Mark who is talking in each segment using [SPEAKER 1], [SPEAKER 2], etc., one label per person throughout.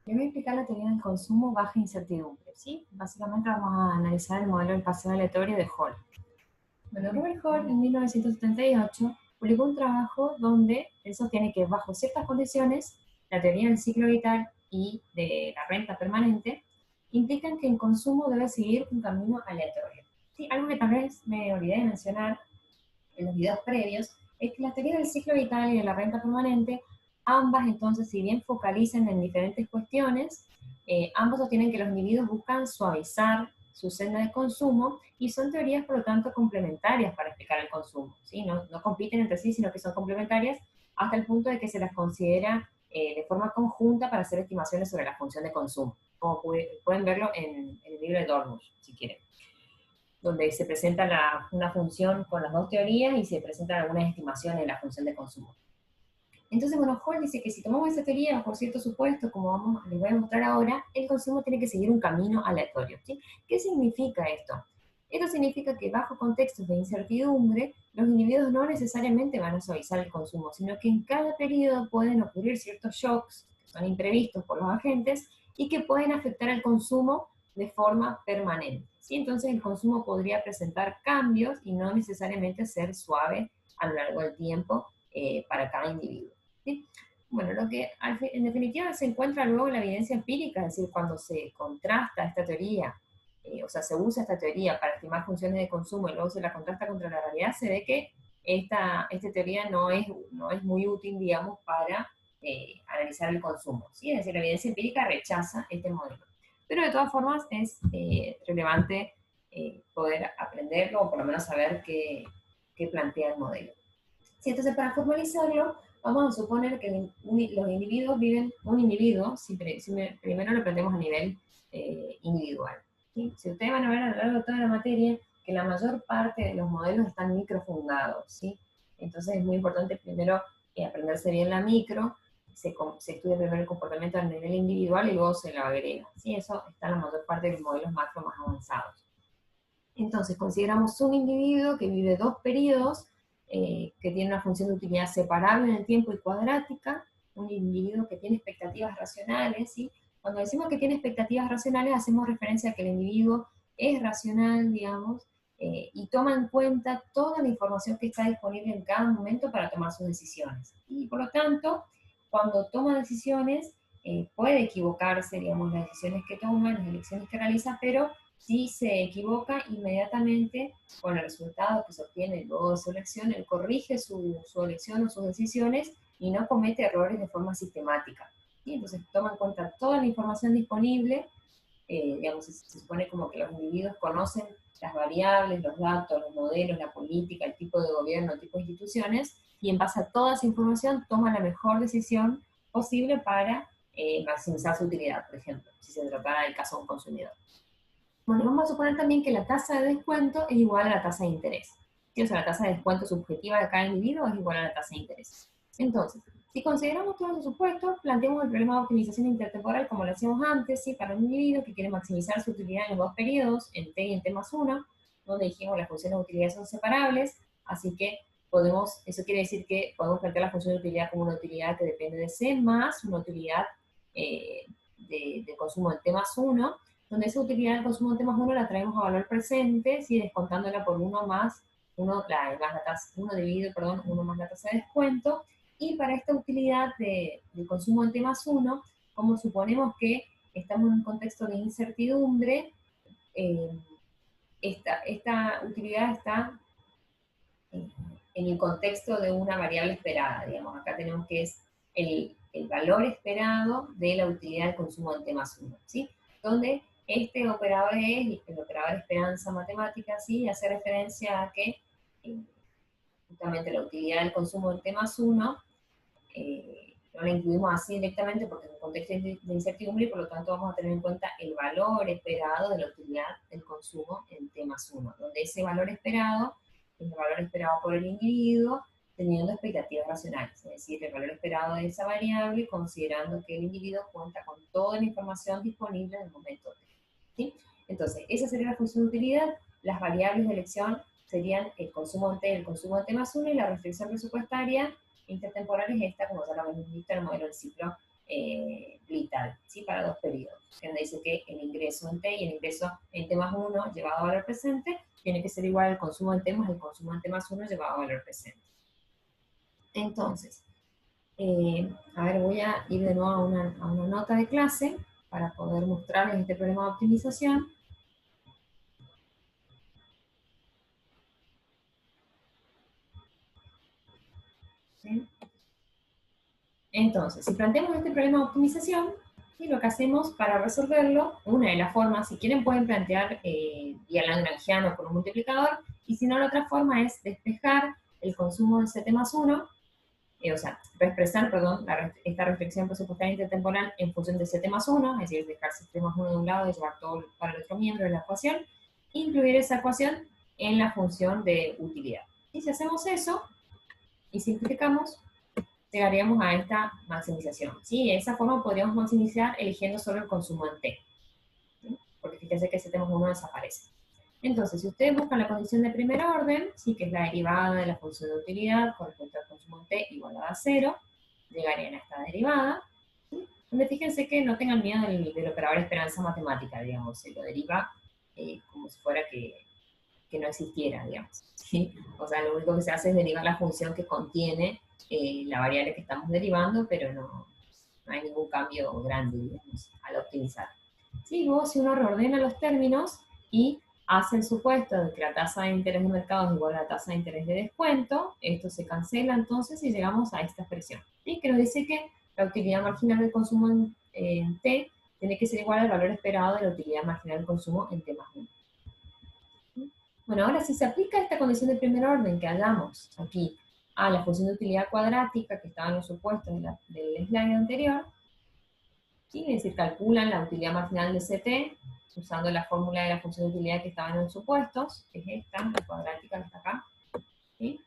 [SPEAKER 1] Les voy a explicar la teoría del consumo baja incertidumbre, ¿sí? Básicamente vamos a analizar el modelo del paseo aleatorio de Hall. Bueno, Robert Hall en 1978 publicó un trabajo donde él sostiene que bajo ciertas condiciones, la teoría del ciclo vital y de la renta permanente implican que el consumo debe seguir un camino aleatorio. ¿Sí? Algo que tal vez me olvidé de mencionar en los videos previos, es que la teoría del ciclo vital y de la renta permanente, ambas entonces, si bien focalizan en diferentes cuestiones, ambos sostienen que los individuos buscan suavizar su senda de consumo y son teorías, por lo tanto, complementarias para explicar el consumo. ¿Sí? No compiten entre sí, sino que son complementarias hasta el punto de que se las considera de forma conjunta para hacer estimaciones sobre la función de consumo, como pueden verlo en el libro de Dormuth, si quieren, donde se presenta una función con las dos teorías y se presentan algunas estimaciones de la función de consumo. Entonces, bueno, Hall dice que si tomamos esa teoría bajo ciertos supuestos, como les voy a mostrar ahora, el consumo tiene que seguir un camino aleatorio. ¿Sí? ¿Qué significa esto? Esto significa que bajo contextos de incertidumbre, los individuos no necesariamente van a suavizar el consumo, sino que en cada periodo pueden ocurrir ciertos shocks que son imprevistos por los agentes y que pueden afectar el consumo de forma permanente. ¿Sí? Entonces el consumo podría presentar cambios y no necesariamente ser suave a lo largo del tiempo para cada individuo. ¿Sí? Bueno, lo que en definitiva se encuentra luego en la evidencia empírica, es decir, cuando se contrasta esta teoría, o sea, se usa esta teoría para estimar funciones de consumo y luego se la contrasta contra la realidad, se ve que esta teoría no es muy útil, digamos, para analizar el consumo. ¿Sí? Es decir, la evidencia empírica rechaza este modelo. Pero de todas formas es relevante poder aprenderlo o por lo menos saber qué plantea el modelo. Sí, entonces, para formalizarlo, vamos a suponer que los individuos viven, un individuo, primero lo aprendemos a nivel individual. ¿Sí? Si ustedes van a ver a lo largo de toda la materia, que la mayor parte de los modelos están microfundados, ¿sí? Entonces es muy importante primero aprenderse bien la micro, se estudia primero el comportamiento a nivel individual y luego se lo agrega. ¿Sí? Eso está en la mayor parte de los modelos macro más avanzados. Entonces, consideramos un individuo que vive dos periodos, que tiene una función de utilidad separable en el tiempo y cuadrática, un individuo que tiene expectativas racionales, ¿sí? Cuando decimos que tiene expectativas racionales, hacemos referencia a que el individuo es racional, digamos, y toma en cuenta toda la información que está disponible en cada momento para tomar sus decisiones. Y por lo tanto, cuando toma decisiones, puede equivocarse, digamos, las decisiones que toma, las elecciones que realiza, pero si se equivoca inmediatamente con el resultado que se obtiene luego de su elección, él corrige su elección o sus decisiones y no comete errores de forma sistemática. ¿Sí? Entonces toma en cuenta toda la información disponible, digamos, se supone como que los individuos conocen las variables, los datos, los modelos, la política, el tipo de gobierno, el tipo de instituciones, y en base a toda esa información toma la mejor decisión posible para maximizar su utilidad, por ejemplo, si se tratara del caso de un consumidor. Bueno, vamos a suponer también que la tasa de descuento es igual a la tasa de interés. ¿Sí? O sea, la tasa de descuento subjetiva de cada individuo es igual a la tasa de interés. Entonces, si consideramos todos los supuestos, planteamos el problema de optimización intertemporal como lo hacíamos antes, ¿sí? Para un individuo que quiere maximizar su utilidad en los dos periodos, en t y en t más 1, donde dijimos las funciones de utilidad son separables, así que eso quiere decir que podemos plantear la función de utilidad como una utilidad que depende de c más una utilidad de consumo en t más 1, donde esa utilidad del consumo de T más 1 la traemos a valor presente, ¿sí? Descontándola por 1 más, 1, la tasa, 1 dividido, perdón, 1 más la tasa de descuento, y para esta utilidad del consumo de T más 1, como suponemos que estamos en un contexto de incertidumbre, eh, esta utilidad está en el contexto de una variable esperada, digamos, acá tenemos que es el valor esperado de la utilidad del consumo de T más 1, ¿sí? Donde este operador es el operador esperanza matemática, ¿sí? Hace referencia a que eh, justamente la utilidad del consumo de T más 1 no la incluimos así directamente porque es un contexto de incertidumbre y por lo tanto vamos a tener en cuenta el valor esperado de la utilidad del consumo en T más 1, donde ese valor esperado es el valor esperado por el individuo teniendo expectativas racionales, es decir, el valor esperado de esa variable considerando que el individuo cuenta con toda la información disponible en el momento T. ¿Sí? Entonces, esa sería la función de utilidad. Las variables de elección serían el consumo en T, el consumo de T más 1 y la restricción presupuestaria intertemporal es esta, como ya lo habíamos visto en el modelo del ciclo vital, ¿sí? Para 2 periodos. Que nos dice que el ingreso en T y el ingreso en T más 1 llevado a valor presente tiene que ser igual al consumo en T más el consumo en T más 1 llevado a valor presente. Entonces, a ver, voy a ir de nuevo a una nota de clase para poder mostrarles este problema de optimización. ¿Sí? Entonces, si planteamos este problema de optimización, ¿sí? Lo que hacemos para resolverlo, una de las formas, si quieren pueden plantear vía lagrangiano con un multiplicador, y si no, la otra forma es despejar el consumo del CT más 1, o sea, expresar, perdón, esta restricción presupuestaria intertemporal en función de CT más 1, es decir, dejar CT más 1 de un lado y llevar todo para el otro miembro de la ecuación, incluir esa ecuación en la función de utilidad. Y si hacemos eso y simplificamos, llegaríamos a esta maximización. ¿Sí? De esa forma podríamos maximizar eligiendo solo el consumo en T, ¿sí? Porque fíjense que ese T más 1 desaparece. Entonces, si ustedes buscan la condición de primer orden, ¿sí? Que es la derivada de la función de utilidad con respecto al consumo en T igualada a 0, llegarían a esta derivada, ¿sí? Donde fíjense que no tengan miedo del operador esperanza matemática, digamos, se lo deriva como si fuera que no existiera, digamos, ¿sí? O sea, lo único que se hace es derivar la función que contiene la variable que estamos derivando, pero no hay ningún cambio grande, digamos, al optimizar. Sí, luego si uno reordena los términos y hace el supuesto de que la tasa de interés de mercado es igual a la tasa de interés de descuento, esto se cancela entonces y llegamos a esta expresión, ¿sí? Que nos dice que la utilidad marginal del consumo en T tiene que ser igual al valor esperado de la utilidad marginal del consumo en T más 1. Bueno, ahora si se aplica esta condición de primer orden que hallamos aquí a la función de utilidad cuadrática que estaba en los supuestos del slide anterior, ¿sí? Es decir, calculan la utilidad marginal de CT usando la fórmula de la función de utilidad que estaba en los supuestos, que es esta, la cuadrática que está acá, ¿sí?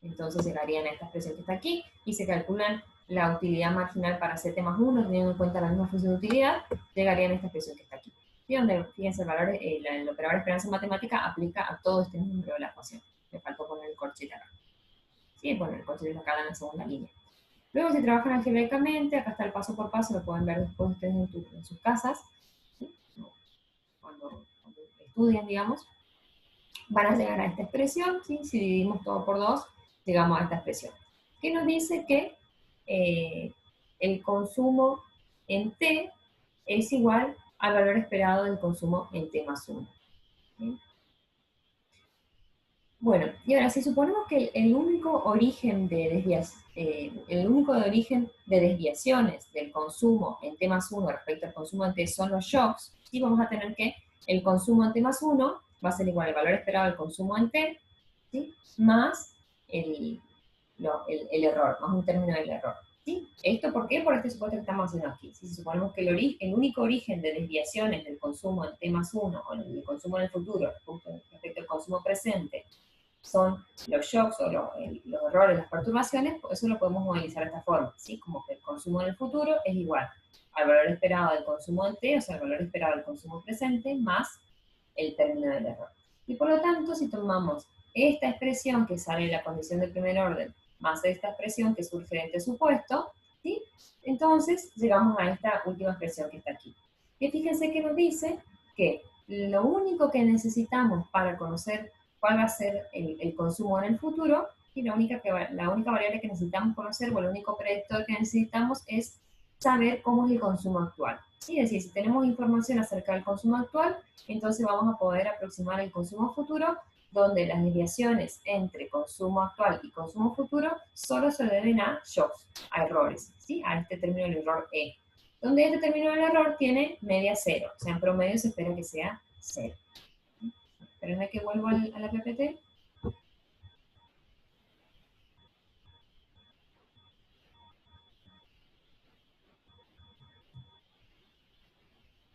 [SPEAKER 1] Entonces llegarían a esta expresión que está aquí y se calculan la utilidad marginal para CT más 1, teniendo en cuenta la misma función de utilidad, llegarían a esta expresión que está aquí. Y donde, fíjense, el operador esperanza matemática aplica a todo este número de la ecuación. Me faltó poner el corchete acá. Sí, bueno, el corchete acá en la segunda línea. Luego, si trabajan algebraicamente, acá está el paso por paso, lo pueden ver después ustedes en sus casas, ¿sí? Cuando estudian, digamos, van a llegar a esta expresión, ¿sí? Si dividimos todo por 2, llegamos a esta expresión. Que nos dice que el consumo en T es igual al valor esperado del consumo en T más 1. ¿Sí? Bueno, y ahora si suponemos que el único origen de desviaciones del consumo en T más 1 respecto al consumo en T son los shocks, ¿sí? Vamos a tener que el consumo en T más 1 va a ser igual al valor esperado del consumo en T, ¿sí? Más el error, más un término del error. ¿Sí? ¿Esto por qué? Por este supuesto que estamos haciendo aquí. Si suponemos que el único origen de desviaciones del consumo en T más 1 o del consumo en el futuro respecto al consumo presente son los shocks o los errores, las perturbaciones, pues eso lo podemos modelizar de esta forma, ¿sí? Como que el consumo en el futuro es igual al valor esperado del consumo en T, o sea, el valor esperado del consumo presente, más el término del error. Y por lo tanto, si tomamos esta expresión que sale de la condición de primer orden, más esta expresión que surge de este supuesto, ¿sí? Entonces llegamos a esta última expresión que está aquí. Que fíjense que nos dice que lo único que necesitamos para conocer cuál va a ser el consumo en el futuro, y la única variable que necesitamos conocer, o el único predictor que necesitamos es saber cómo es el consumo actual. ¿Sí? Es decir, si tenemos información acerca del consumo actual, entonces vamos a poder aproximar el consumo futuro, donde las desviaciones entre consumo actual y consumo futuro solo se deben a shocks, a errores, ¿sí? A este término del error E, donde este término del error tiene media 0, o sea, en promedio se espera que sea 0. Espérenme que vuelvo a la PPT.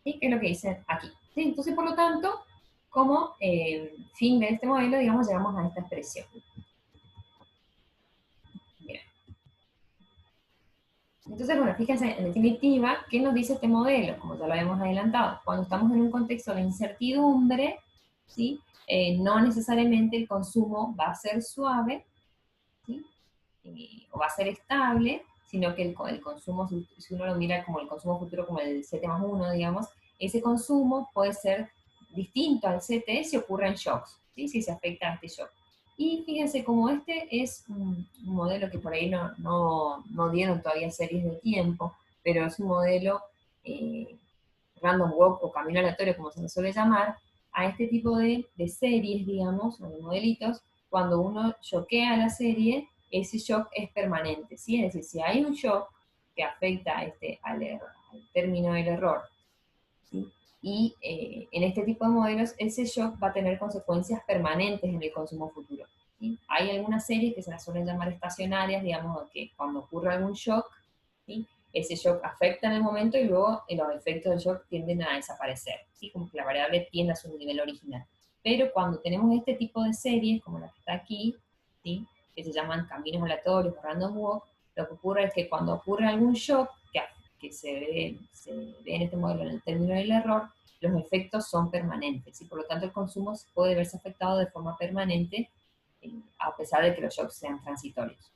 [SPEAKER 1] ¿Sí? ¿Qué es lo que dice aquí? ¿Sí? Entonces, por lo tanto, como fin de este modelo, digamos, llegamos a esta expresión. Bien. Entonces, bueno, fíjense, en definitiva, ¿qué nos dice este modelo? Como ya lo habíamos adelantado, cuando estamos en un contexto de incertidumbre, ¿sí? No necesariamente el consumo va a ser suave, ¿sí? o va a ser estable, sino que el consumo, si uno lo mira como el consumo futuro, como el CT+1, digamos, ese consumo puede ser distinto al CT si ocurren shocks, ¿sí? Si se afecta a este shock. Y fíjense, como este es un modelo que por ahí no dieron todavía series de tiempo, pero es un modelo random walk o camino aleatorio, como se le suele llamar, a este tipo de series, digamos, o de modelitos, cuando uno choquea la serie, ese shock es permanente, ¿sí? Es decir, si hay un shock que afecta al término del error, ¿sí? Y en este tipo de modelos, ese shock va a tener consecuencias permanentes en el consumo futuro, ¿sí? Hay algunas series que se las suelen llamar estacionarias, digamos, que cuando ocurre algún shock, ¿sí? Ese shock afecta en el momento y luego los efectos del shock tienden a desaparecer, ¿sí? Como que la variable tiende a su nivel original. Pero cuando tenemos este tipo de series, como la que está aquí, ¿sí? Que se llaman caminos aleatorios o random walk, lo que ocurre es que cuando ocurre algún shock que se ve en este modelo en el término del error, los efectos son permanentes y por lo tanto el consumo puede verse afectado de forma permanente a pesar de que los shocks sean transitorios.